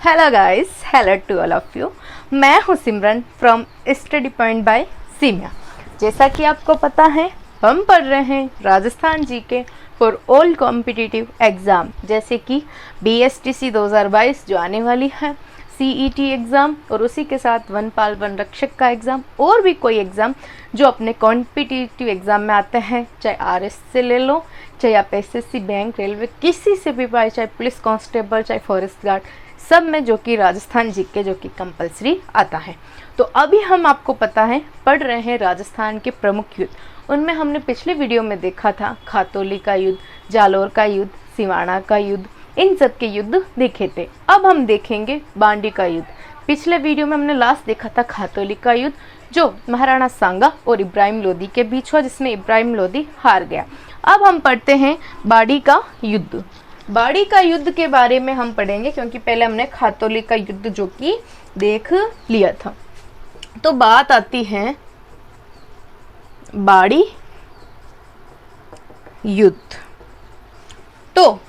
Hello guys, hello to all of you. मैं हूँ Simran from study point by Simiya. जैसा कि आपको पता है, हम पढ़ रहे हैं Rajasthan GK for all competitive exam, जैसे कि BSTC 2022 जो आने वाली है, CET एग्ज़ाम और उसी के साथ वनपाल वन रक्षक का एग्ज़ाम और भी कोई एग्ज़ाम जो अपने कॉम्पिटिटिव एग्ज़ाम में आते हैं, चाहे RS से ले लो, चाहे आप SSC, बैंक, रेलवे, किसी से भी पाए, चाहे पुलिस कांस्टेबल, चाहे फॉरेस्ट गार्ड, सब में जो कि राजस्थान जीके जो कि कंपलसरी आता है। तो अभी हम आपको पता है पढ़ रहे हैं राजस्थान के प्रमुख युद्ध। उनमें हमने पिछले वीडियो में देखा था खातौली का युद्ध, जालोर का युद्ध, सिवाना का युद्ध, इन सब के युद्ध देखे थे। अब हम देखेंगे बांडी का युद्ध। पिछले वीडियो में हमने लास्ट देखा था खातौली का युद्ध, जो महाराणा सांगा और इब्राहिम लोदी के बीच हुआ, जिसमें इब्राहिम लोदी हार गया। अब हम पढ़ते हैं बाड़ी का युद्ध। बाड़ी का युद्ध के बारे में हम पढ़ेंगे, क्योंकि पहले हमने खातौली का युद्ध जो कि देख लिया था। तो बात आती है बाड़ी युद्ध। तो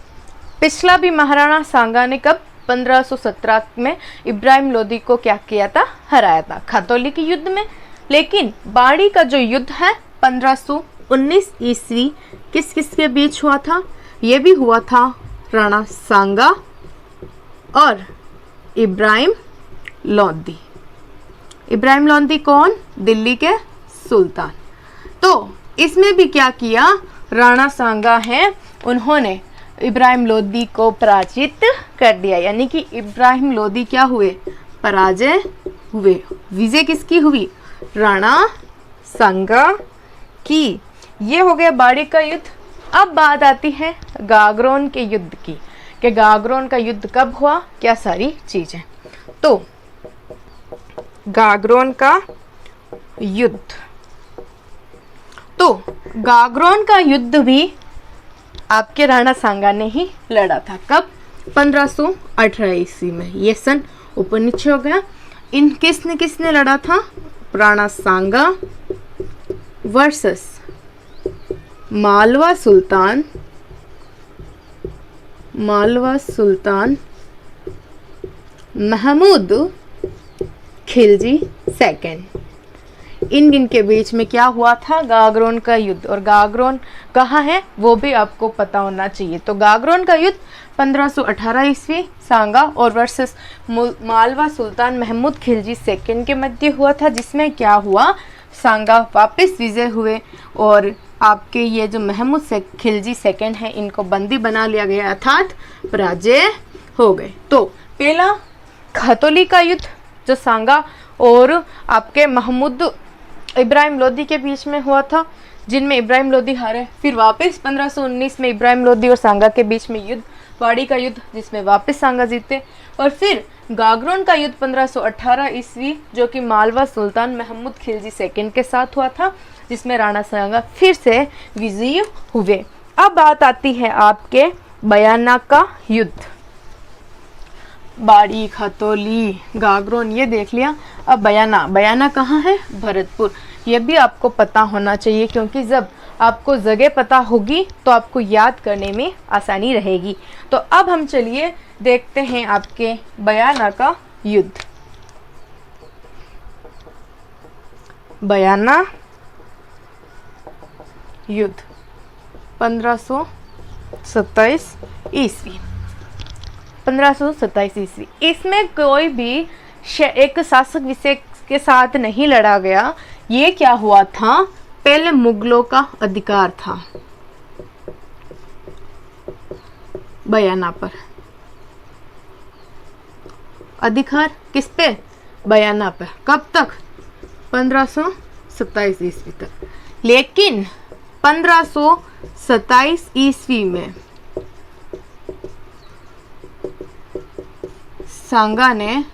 पिछला भी महाराणा सांगा ने कब 1517 में इब्राहिम लोदी को क्या किया था, हराया था खातौली के युद्ध में। लेकिन बाड़ी का जो युद्ध है 1519 ईस्वी किस किस के बीच हुआ था? ये भी हुआ था राणा सांगा और इब्राहिम लोदी। इब्राहिम लोदी कौन? दिल्ली के सुल्तान। तो इसमें भी क्या किया राणा सांगा है, उन्होंने इब्राहिम लोदी को पराजित कर दिया, यानी कि इब्राहिम लोदी क्या हुए? पराजय हुए। विजय किसकी हुई? राणा सांगा की। ये हो गया बाड़ी का युद्ध। अब बात आती है गागरोन के युद्ध की, कि गागरोन का युद्ध कब हुआ, क्या सारी चीजें। तो गागरोन का युद्ध, तो गागरोन का युद्ध भी आपके राणा सांगा ने ही लड़ा था। कब? 1518 ईस्वी में। ये सन ऊपर-नीचे हो गया। इन किसने किसने लड़ा था? राणा सांगा वर्सेस मालवा सुल्तान महमूद खिलजी सेकंड। इन के बीच में क्या हुआ था? गागरोन का युद्ध। और गागरोन कहाँ है वो भी आपको पता होना चाहिए। तो गागरोन का युद्ध 1518 ईस्वी सांगा और वर्सेस मालवा सुल्तान महमूद खिलजी सेकंड के मध्य हुआ था, जिसमें क्या हुआ? सांगा वापस विजय हुए और आपके ये जो महमूद खिलजी सेकंड है, इनको बंदी बना लिया गया, अर्थात पराजय हो गए। तो पहला खातौली का युद्ध जो सांगा और आपके महमूद इब्राहिम लोदी के बीच में हुआ था, जिनमें इब्राहिम लोदी हारे। फिर वापस 1519 में इब्राहिम लोदी और सांगा के बीच में युद्ध, बाड़ी का युद्ध, जिसमें वापस सांगा जीते। और फिर गागरोन का युद्ध 1518 ईस्वी, जो कि मालवा सुल्तान महमूद खिलजी सेकंड के साथ हुआ था, जिसमें राणा सांगा फिर से विजयी हुए। अब बात आती है आपके बयाना का युद्ध। बाड़ी, खातौली, गागरोन ये देख लिया। अब बयाना कहाँ है? भरतपुर। ये भी आपको पता होना चाहिए, क्योंकि जब आपको जगह पता होगी तो आपको याद करने में आसानी रहेगी। तो अब हम चलिए देखते हैं आपके बयाना का युद्ध। बयाना युद्ध 1527 ईस्वी। 1527 ईस्वी। इसमें कोई भी एक शासक विशेष के साथ नहीं लड़ा गया। ये क्या हुआ था? पहले मुगलों का अधिकार था बयाना पर। अधिकार किस पे? बयाना पर। कब तक? 1527 ईस्वी तक। लेकिन 1527 ईस्वी में सांगा ने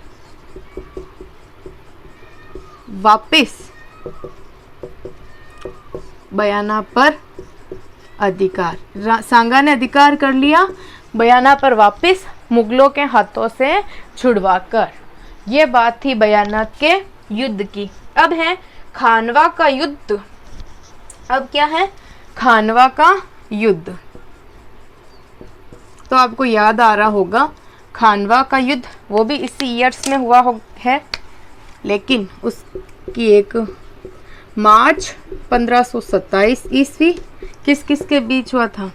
वापस बयाना पर अधिकार, सांगा ने अधिकार कर लिया बयाना पर वापस, मुगलों के हाथों से छुड़वाकर। ये बात थी बयाना के युद्ध की। अब है खानवा का युद्ध। अब क्या है? खानवा का युद्ध। तो आपको याद आ रहा होगा खानवा का युद्ध वो भी इसी ईयर्स में हुआ है, लेकिन उसकी एक मार्च 1527 ईस्वी किस किस के बीच हुआ था?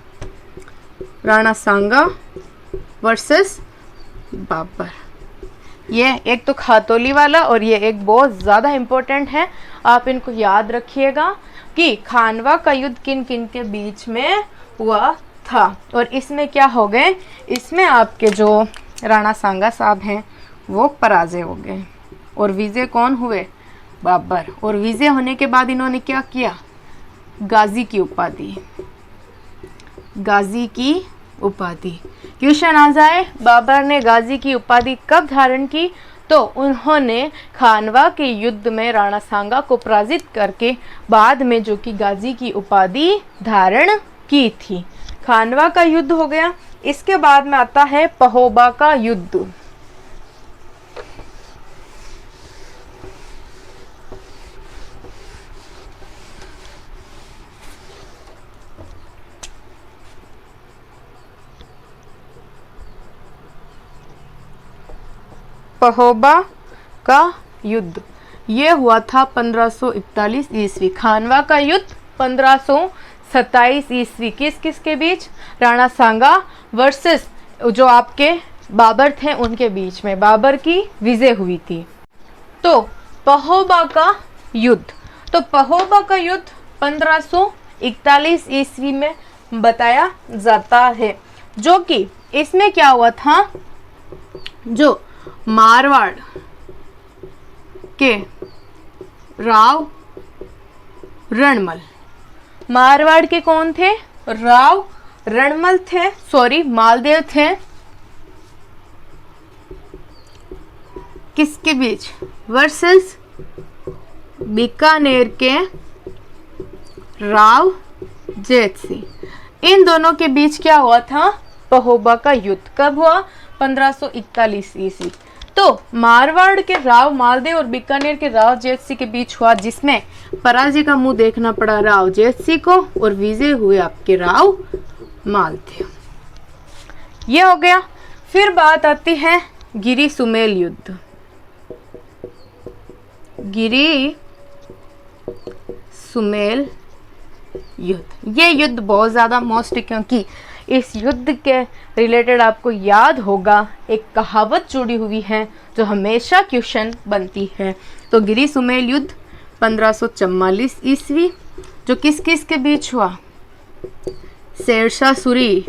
राणा सांगा वर्सेस बाबर। ये एक तो खातौली वाला और ये एक बहुत ज़्यादा इम्पोर्टेंट है, आप इनको याद रखिएगा कि खानवा का युद्ध किन किन के बीच में हुआ था। और इसमें क्या हो गए, इसमें आपके जो राणा सांगा साहब हैं वो पराजय हो गए और विजय कौन हुए? बाबर। और विजय होने के बाद इन्होंने क्या किया? गाजी की उपाधि, गाजी की उपाधि। क्वेश्चन आ जाए, बाबर ने गाजी की उपाधि कब धारण की? तो उन्होंने खानवा के युद्ध में राणा सांगा को पराजित करके बाद में जो कि गाजी की उपाधि धारण की थी। खानवा का युद्ध हो गया। इसके बाद में आता है पहोबा का युद्ध। पहोबा का युद्ध ये हुआ था 1541 ईस्वी। खानवा का युद्ध 1527 ईस्वी। किस किस के बीच? राणा सांगा वर्सेस जो आपके बाबर थे उनके बीच में। बाबर की विजय हुई थी। तो पहोबा का युद्ध, तो पहोबा का युद्ध 1541 ईस्वी में बताया जाता है, जो कि इसमें क्या हुआ था, जो मारवाड़ के राव रणमल, मारवाड़ के कौन थे? राव रणमल थे, सॉरी मालदेव थे। किसके बीच? वर्सेस बीकानेर के राव जैत सिंह। इन दोनों के बीच क्या हुआ था? पहोबा का युद्ध। कब हुआ? 1541 ईस्वी। तो मारवाड़ के राव मालदेव और बीकानेर के राव जैत सिंह के बीच हुआ, जिसमें पराजय का मुंह देखना पड़ा राव जैत सिंह को और विजय हुए आपके राव मालदेव। ये हो गया। फिर बात आती है गिरी सुमेल युद्ध। गिरी सुमेल युद्ध, ये युद्ध बहुत ज़्यादा मोस्ट है, क्योंकि इस युद्ध के रिलेटेड आपको याद होगा एक कहावत जुड़ी हुई है जो हमेशा क्वेश्चन बनती है। तो गिरी सुमेल युद्ध 1544 ईस्वी, जो किस किस के बीच हुआ? शेरशाह सूरी।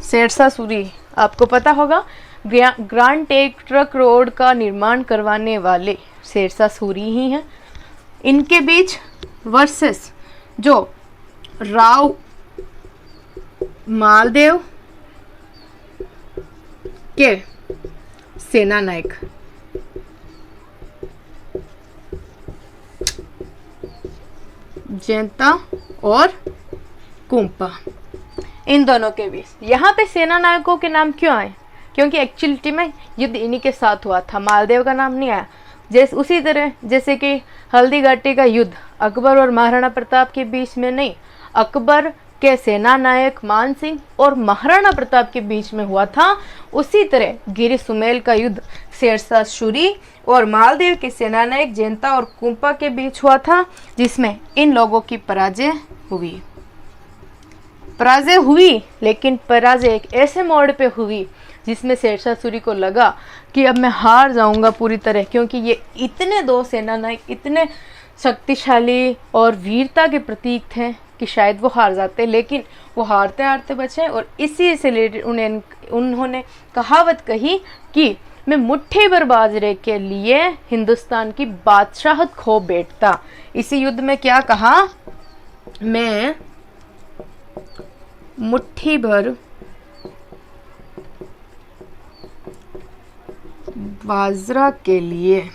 शेरशाह सूरी आपको पता होगा, ग्रांड ट्रंक रोड का निर्माण करवाने वाले शेरशाह सूरी ही हैं। इनके बीच वर्सेस जो राव मालदेव के सेना नायक जैंता और कुंपा, इन दोनों के बीच। यहाँ पे सेना नायकों के नाम क्यों आए? क्योंकि एक्चुअलिटी में युद्ध इन्हीं के साथ हुआ था, मालदेव का नाम नहीं आया। जैसे उसी तरह जैसे कि हल्दी घाटी का युद्ध अकबर और महाराणा प्रताप के बीच में नहीं, अकबर के सेना नायक मान सिंह और महाराणा प्रताप के बीच में हुआ था। उसी तरह गिरी सुमेल का युद्ध शेरशाह सूरी और मालदेव के सेना नायक जैंता और कुंपा के बीच हुआ था, जिसमें इन लोगों की पराजय हुई। पराजय हुई, लेकिन पराजय एक ऐसे मोड़ पे हुई जिसमें शेरशाह सूरी को लगा कि अब मैं हार जाऊंगा पूरी तरह, क्योंकि ये इतने दो सेना नायक इतने शक्तिशाली और वीरता के प्रतीक थे कि शायद वो हार जाते, लेकिन वो हारते हारते बचे। और इसी से रिलेटेड उन्होंने कहावत कही कि मैं मुट्ठी भर बाजरे के लिए हिंदुस्तान की बादशाहत खो बैठता। इसी युद्ध में क्या कहा? मैं मुट्ठी भर बाजरा के लिए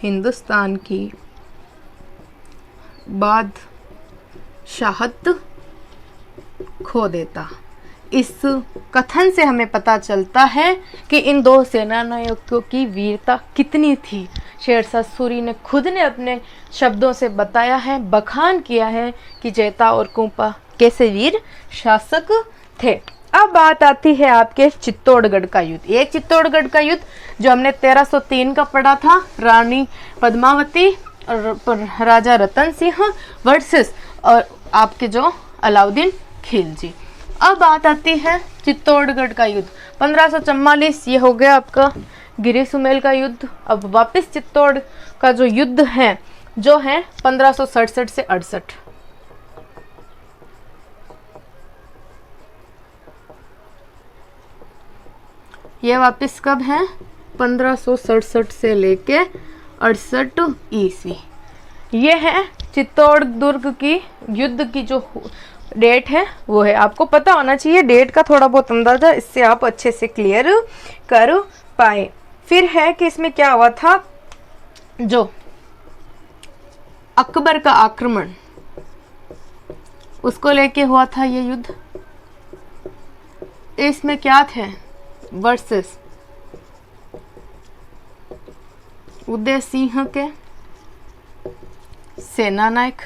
हिंदुस्तान की बादशाहत खो देता। इस कथन से हमें पता चलता है कि इन दो सेनानायकों की वीरता कितनी थी। शेरशाह सूरी ने खुद ने अपने शब्दों से बताया है, बखान किया है कि जैता और कुंपा कैसे वीर शासक थे। अब बात आती है आपके चित्तौड़गढ़ का युद्ध। एक चित्तौड़गढ़ का युद्ध जो हमने 1303 का पढ़ा था, रानी पद्मावती और राजा रतन सिंह वर्सेस और आपके जो अलाउद्दीन खिलजी। अब बात आती है चित्तौड़गढ़ का युद्ध 1544, ये हो गया आपका गिरी सुमेल का युद्ध। अब वापस चित्तौड़ का जो युद्ध है जो है 1567 से 68। ये वापस कब है? 1567 से लेके 68 ईस्वी। ये है चित्तौड़ दुर्ग की युद्ध की जो डेट है वो है। आपको पता होना चाहिए डेट का थोड़ा बहुत अंदाजा, इससे आप अच्छे से क्लियर कर पाए। फिर है कि इसमें क्या हुआ था, जो अकबर का आक्रमण उसको लेके हुआ था ये युद्ध। इसमें क्या थे? वर्सेस उदय सिंह के सेना नायक,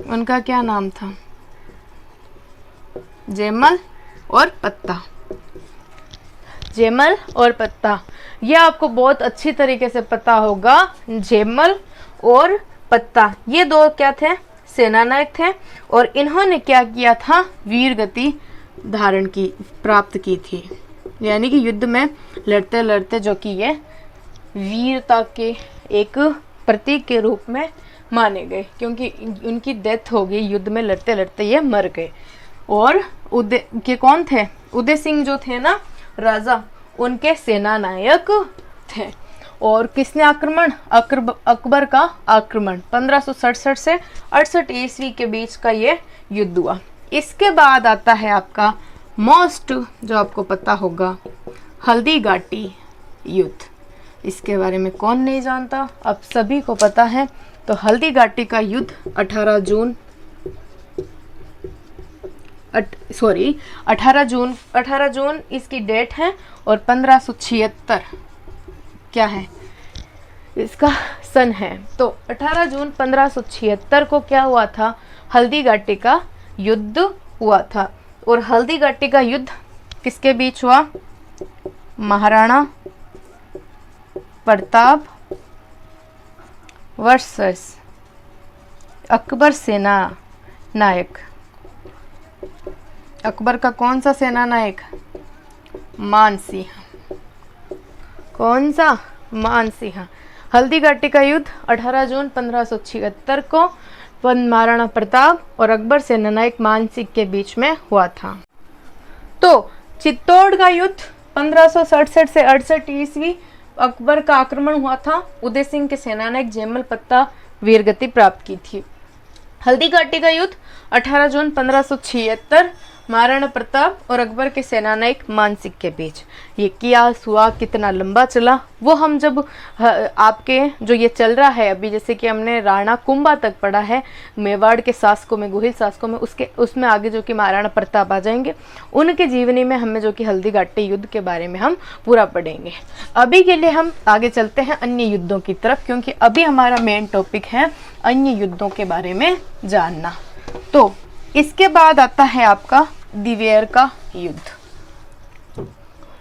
उनका क्या नाम था? जेमल और पत्ता। जेमल और पत्ता, ये आपको बहुत अच्छी तरीके से पता होगा। जेमल और पत्ता ये दो क्या थे? सेना नायक थे। और इन्होंने क्या किया था? वीर गति धारण की प्राप्त की थी, यानी कि युद्ध में लड़ते लड़ते जो कि ये वीरता के एक प्रतीक के रूप में माने गए, क्योंकि उनकी डेथ हो गई युद्ध में लड़ते लड़ते ये मर गए। और उदय के कौन थे? उदय सिंह जो थे ना राजा, उनके सेना नायक थे। और किसने आक्रमण? अकबर का आक्रमण 1567 से 68 ईस्वी के बीच का ये युद्ध हुआ। इसके बाद आता है आपका मोस्ट, जो आपको पता होगा, हल्दी घाटी युद्ध। इसके बारे में कौन नहीं जानता, अब सभी को पता है। तो हल्दी घाटी का युद्ध 18 जून इसकी डेट है। और 1576 क्या है इसका सन है। तो 18 जून 1576 को क्या हुआ था? हल्दी घाटी का युद्ध हुआ था। और हल्दी घाटी का युद्ध किसके बीच हुआ? महाराणा प्रताप वर्सेस अकबर सेना नायक। अकबर का कौन सा सेना नायक? मानसिंह। कौन सा? मानसिंह। हल्दी घाटी का युद्ध 18 जून 1576 को महाराणा प्रताप और अकबर सेना नायक मानसिंह के बीच में हुआ था। तो चित्तौड़ का युद्ध 1567 से 68 ईस्वी, अकबर का आक्रमण हुआ था। उदय सिंह के सेना नायक जेमल पत्ता वीरगति प्राप्त की थी। हल्दी घाटी का युद्ध 18 जून 1576 महाराणा प्रताप और अकबर के सेना नायक मानसिंह के बीच। ये क्या हुआ, कितना लंबा चला, वो हम जब आपके जो ये चल रहा है अभी, जैसे कि हमने राणा कुंभा तक पढ़ा है, मेवाड़ के शासकों में, गुहिल शासकों में, उसमें आगे जो कि महाराणा प्रताप आ जाएंगे, उनके जीवनी में हमें जो कि हल्दी घाटी युद्ध के बारे में हम पूरा पढ़ेंगे। अभी के लिए हम आगे चलते हैं अन्य युद्धों की तरफ, क्योंकि अभी हमारा मेन टॉपिक है अन्य युद्धों के बारे में जानना। तो इसके बाद आता है आपका दिवेर का युद्ध,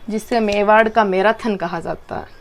जिसे मेवाड़ का मैराथन कहा जाता है।